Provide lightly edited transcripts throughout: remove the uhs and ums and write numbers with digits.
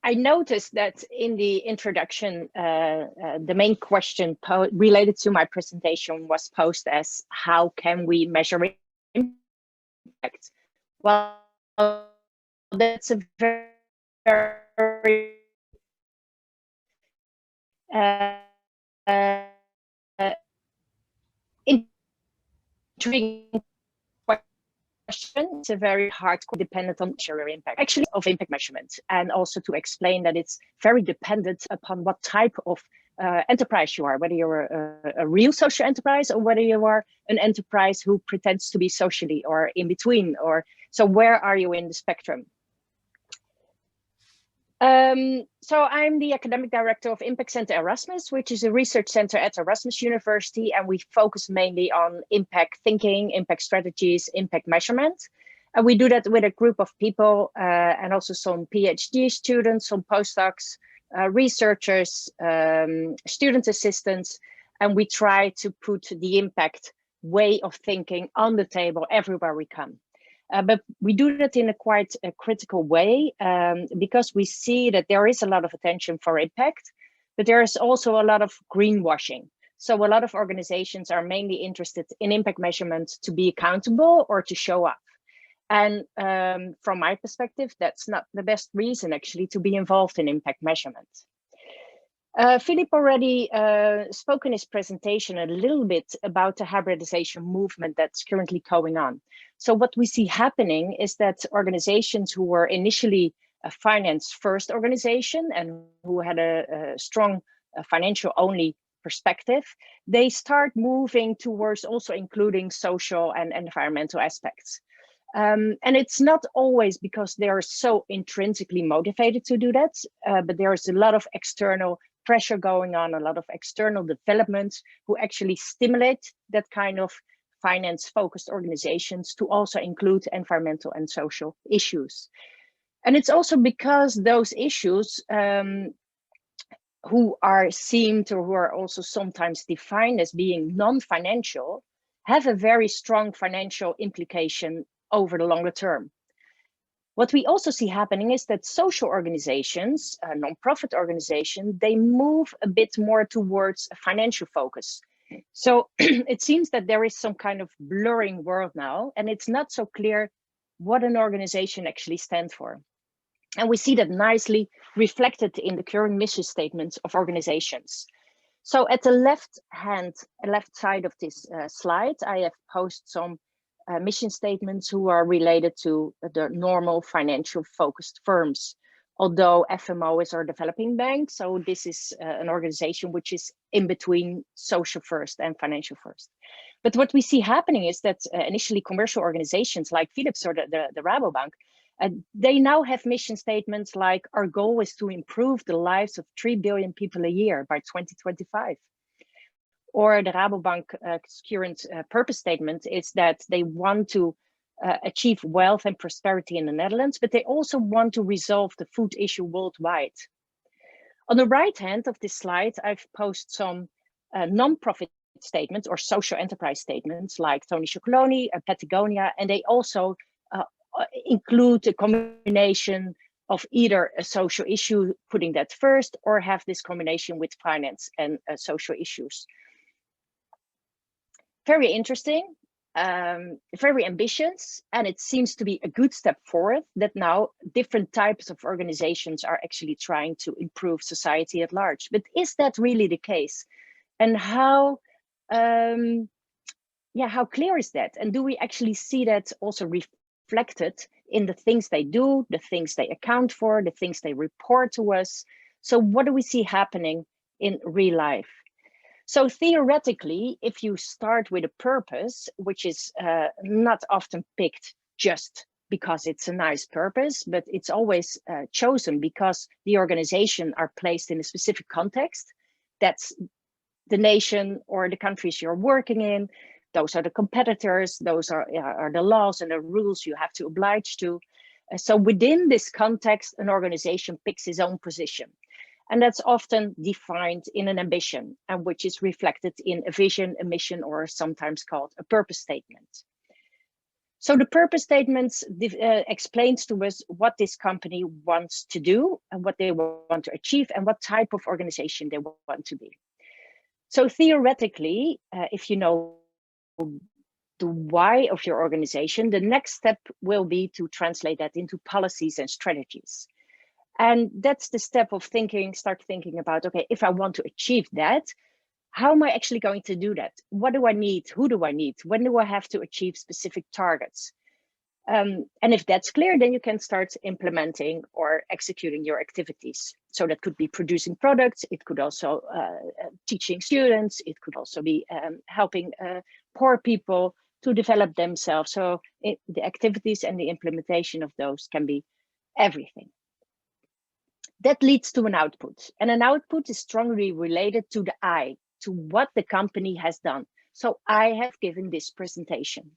I noticed that in the introduction, the main question related to my presentation was posed as, how can we measure impact? Well, that's a very intriguing question. It's a very hardcore, dependent on measuring impact, actually, of impact measurement, and also to explain that it's very dependent upon what type of enterprise you are, whether you're a real social enterprise or whether you are an enterprise who pretends to be socially or in between, or so where are you in the spectrum? So I'm the academic director of Impact Centre Erasmus, which is a research center at Erasmus University, and we focus mainly on impact thinking, impact strategies, impact measurement. And we do that with a group of people and also some PhD students, some postdocs, researchers, student assistants, and we try to put the impact way of thinking on the table everywhere we come. But we do that in a quite critical way because we see that there is a lot of attention for impact, but there is also a lot of greenwashing. So a lot of organizations are mainly interested in impact measurement to be accountable or to show up. And from my perspective, that's not the best reason actually to be involved in impact measurement. Philip already spoke in his presentation a little bit about the hybridization movement that's currently going on. So what we see happening is that organizations who were initially a finance-first organization and who had a strong financial-only perspective, they start moving towards also including social and environmental aspects. And it's not always because they are so intrinsically motivated to do that, but there is a lot of external pressure going on, a lot of external developments who actually stimulate that kind of finance-focused organizations to also include environmental and social issues. And it's also because those issues who are seen or who are also sometimes defined as being non-financial have a very strong financial implication over the longer term. What we also see happening is that social organizations, non-profit organizations, they move a bit more towards a financial focus. So it seems that there is some kind of blurring world now, and it's not so clear what an organization actually stands for. And we see that nicely reflected in the current mission statements of organizations. So at the left side of this slide, I have posted some mission statements who are related to the normal financial focused firms. Although FMO is our developing bank, so this is an organization which is in between social first and financial first. But what we see happening is that initially commercial organizations like Philips or the Rabobank, they now have mission statements like, our goal is to improve the lives of 3 billion people a year by 2025. Or the Rabobank's current purpose statement is that they want to achieve wealth and prosperity in the Netherlands, but they also want to resolve the food issue worldwide. On the right hand of this slide, I've posted some non-profit statements or social enterprise statements like Tony Chocolonely, Patagonia, and they also include a combination of either a social issue, putting that first, or have this combination with finance and social issues. Very interesting, very ambitious, and it seems to be a good step forward that now different types of organizations are actually trying to improve society at large. But is that really the case? And how clear is that? And do we actually see that also reflected in the things they do, the things they account for, the things they report to us? So what do we see happening in real life? So theoretically, if you start with a purpose, which is not often picked just because it's a nice purpose, but it's always chosen because the organization are placed in a specific context. That's the nation or the countries you're working in. Those are the competitors. Those are the laws and the rules you have to oblige to. So within this context, an organization picks its own position. And that's often defined in an ambition, and which is reflected in a vision, a mission, or sometimes called a purpose statement. So the purpose statements explains to us what this company wants to do and what they want to achieve and what type of organization they want to be. So theoretically, if you know the why of your organization, the next step will be to translate that into policies and strategies. And that's the step of start thinking about, okay, if I want to achieve that, how am I actually going to do that? What do I need? Who do I need? When do I have to achieve specific targets? And if that's clear, then you can start implementing or executing your activities. So that could be producing products. It could also teaching students. It could also be helping poor people to develop themselves. So the activities and the implementation of those can be everything. That leads to an output. And an output is strongly related to the I, to what the company has done. So I have given this presentation.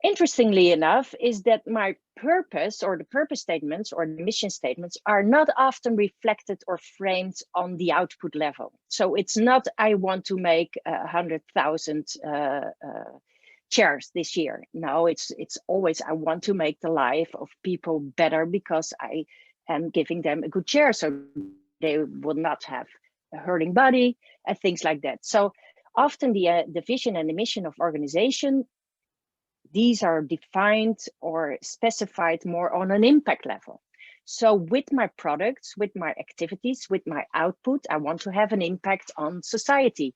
Interestingly enough, is that my purpose or the purpose statements or the mission statements are not often reflected or framed on the output level. So it's not, I want to make 100,000 chairs this year. No, it's always, I want to make the life of people better because I am giving them a good chair so they will not have a hurting body and things like that. So often the vision and the mission of organization, these are defined or specified more on an impact level. So with my products, with my activities, with my output, I want to have an impact on society,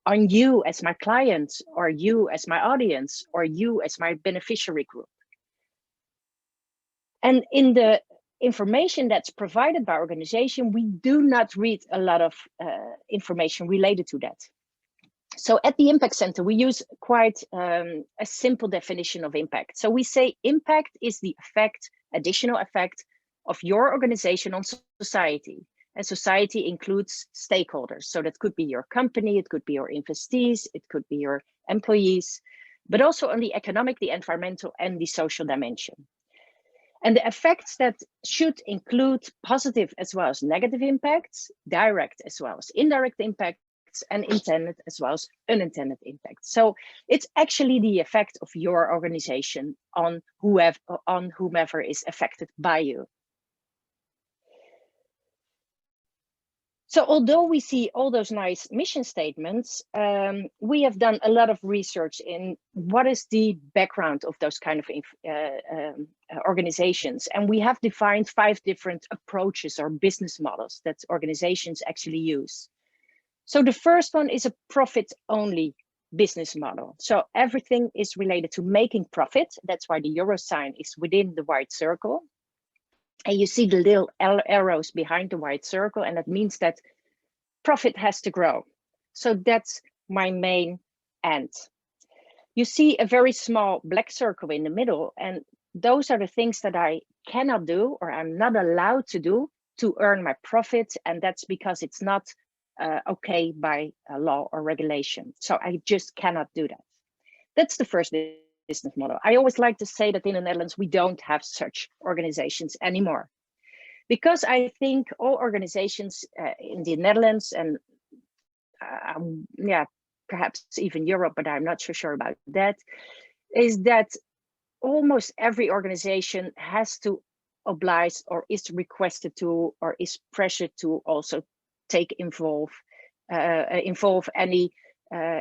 on you as my client, or you as my audience, or you as my beneficiary group. And in the information that's provided by organization, we do not read a lot of information related to that. So at the Impact Center, we use quite a simple definition of impact. So we say impact is the effect, additional effect of your organization on society. And society includes stakeholders. So that could be your company, it could be your investees, it could be your employees, but also on the economic, the environmental, and the social dimension. And the effects that should include positive as well as negative impacts, direct as well as indirect impacts, and intended as well as unintended impacts. So it's actually the effect of your organization on whomever is affected by you. So although we see all those nice mission statements, we have done a lot of research in what is the background of those kind of organizations. And we have defined 5 different approaches or business models that organizations actually use. So the first one is a profit-only business model. So everything is related to making profit. That's why the euro sign is within the white circle. And you see the little arrows behind the white circle, and that means that profit has to grow. So that's my main end. You see a very small black circle in the middle, and those are the things that I cannot do or I'm not allowed to do to earn my profit, and that's because it's not okay by law or regulation. So I just cannot do that. That's the first business model. I always like to say that in the Netherlands, we don't have such organizations anymore. Because I think all organizations in the Netherlands and yeah, perhaps even Europe, but I'm not so sure about that, is that almost every organization has to oblige or is requested to or is pressured to also involve any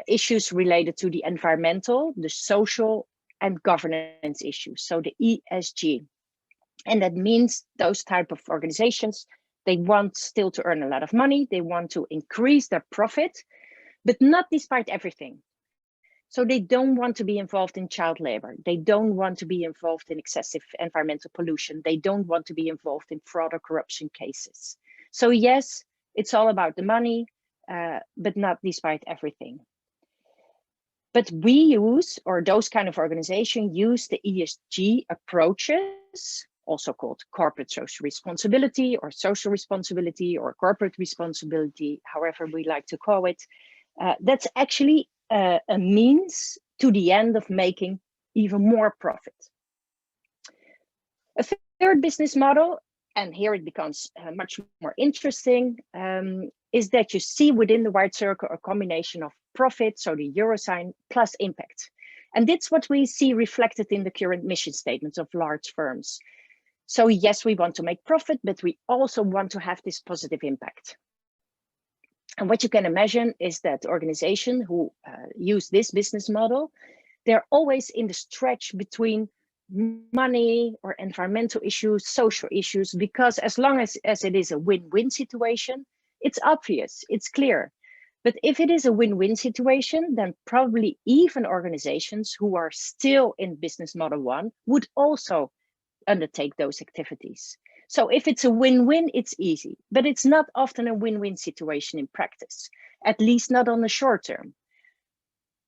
issues related to the environmental, the social, and governance issues. So the ESG. And that means those type of organizations, they want still to earn a lot of money. They want to increase their profit, but not despite everything. So they don't want to be involved in child labor. They don't want to be involved in excessive environmental pollution. They don't want to be involved in fraud or corruption cases. So yes, it's all about the money, but not despite everything. But we use, or those kind of organizations use the ESG approaches, also called corporate social responsibility or corporate responsibility, however we like to call it. That's actually a means to the end of making even more profit. A third business model, and here it becomes much more interesting, is that you see within the white circle a combination of profit, so the euro sign, plus impact. And that's what we see reflected in the current mission statements of large firms. So yes, we want to make profit, but we also want to have this positive impact. And what you can imagine is that organizations who use this business model, they're always in the stretch between money or environmental issues, social issues, because as long as it is a win-win situation, it's obvious, it's clear. But if it is a win-win situation, then probably even organizations who are still in business model one would also undertake those activities. So if it's a win-win, it's easy, but it's not often a win-win situation in practice, at least not on the short term.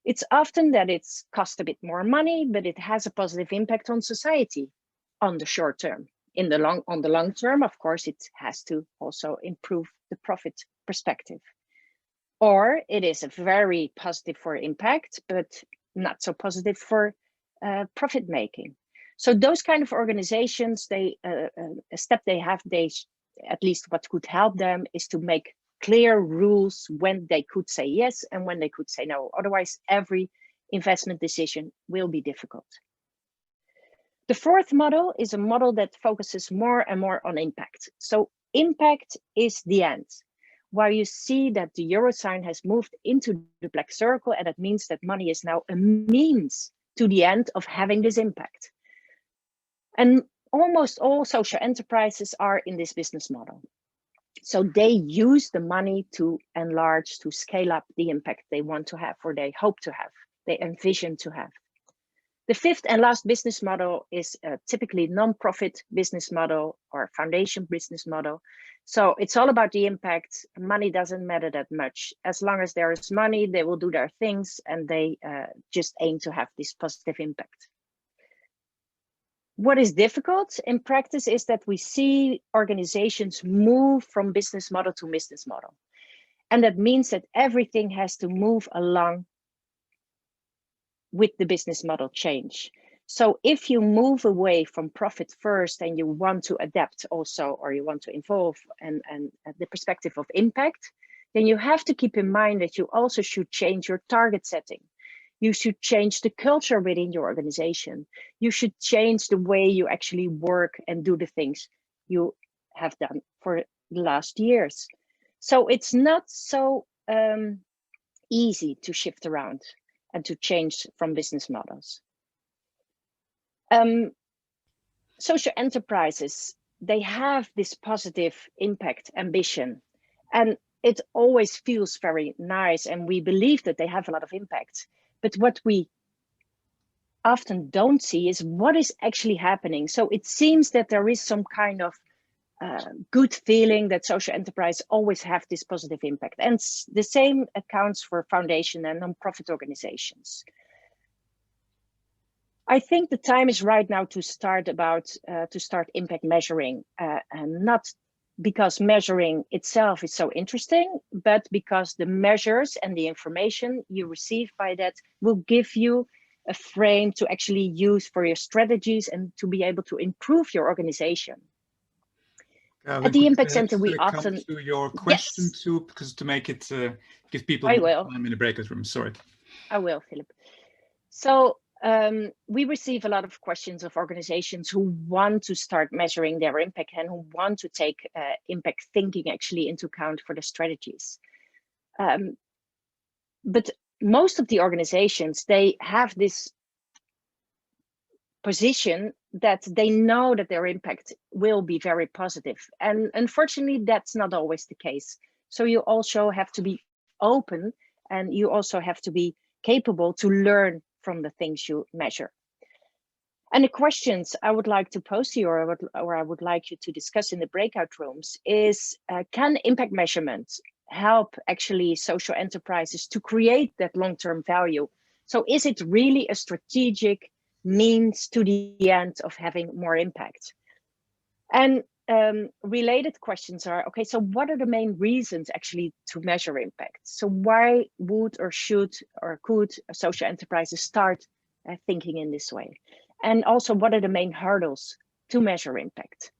It's often that it's cost a bit more money, but it has a positive impact on society on the short term. On the long term, of course, it has to also improve the profit perspective. Or it is a very positive for impact, but not so positive for profit making. So those kind of organizations, a step they have, at least what could help them is to make clear rules when they could say yes and when they could say no. Otherwise, every investment decision will be difficult. The fourth model is a model that focuses more and more on impact. So impact is the end, where you see that the euro sign has moved into the black circle, and that means that money is now a means to the end of having this impact. And almost all social enterprises are in this business model. So they use the money to enlarge, to scale up the impact they want to have, or they hope to have, they envision to have. The fifth and last business model is a typically non-profit business model or foundation business model. So it's all about the impact. Money doesn't matter that much. As long as there is money, they will do their things, and they just aim to have this positive impact. What is difficult in practice is that we see organizations move from business model to business model. And that means that everything has to move along with the business model change. So if you move away from profit first and you want to adapt also, or you want to involve and the perspective of impact, then you have to keep in mind that you also should change your target setting. You should change the culture within your organization. You should change the way you actually work and do the things you have done for the last years. So it's not so easy to shift around and to change from business models. Social enterprises, they have this positive impact ambition, and it always feels very nice, and we believe that they have a lot of impact. But what we often don't see is what is actually happening. So it seems that there is some kind of good feeling that social enterprise always have this positive impact. And the same accounts for foundation and non-profit organizations. I think the time is right now to start impact measuring, and not because measuring itself is so interesting, but because the measures and the information you receive by that will give you a frame to actually use for your strategies and to be able to improve your organization. At the Impact Center, we often come to your question too, because to make it give people more time in the breakout room. Sorry. I will, Philip. So we receive a lot of questions of organizations who want to start measuring their impact and who want to take impact thinking actually into account for the strategies. But most of the organizations, they have this position that they know that their impact will be very positive. And unfortunately, that's not always the case. So you also have to be open, and you also have to be capable to learn from the things you measure. And the questions I would like to pose to you, or I would like you to discuss in the breakout rooms is, can impact measurement help actually social enterprises to create that long-term value? So is it really a strategic means to the end of having more impact? And related questions are, okay, so what are the main reasons actually to measure impact? So why would or should or could social enterprises start thinking in this way? And also, what are the main hurdles to measure impact?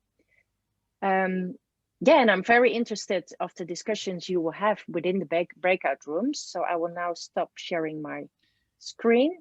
Yeah, and I'm very interested of the discussions you will have within the breakout rooms. So I will now stop sharing my screen.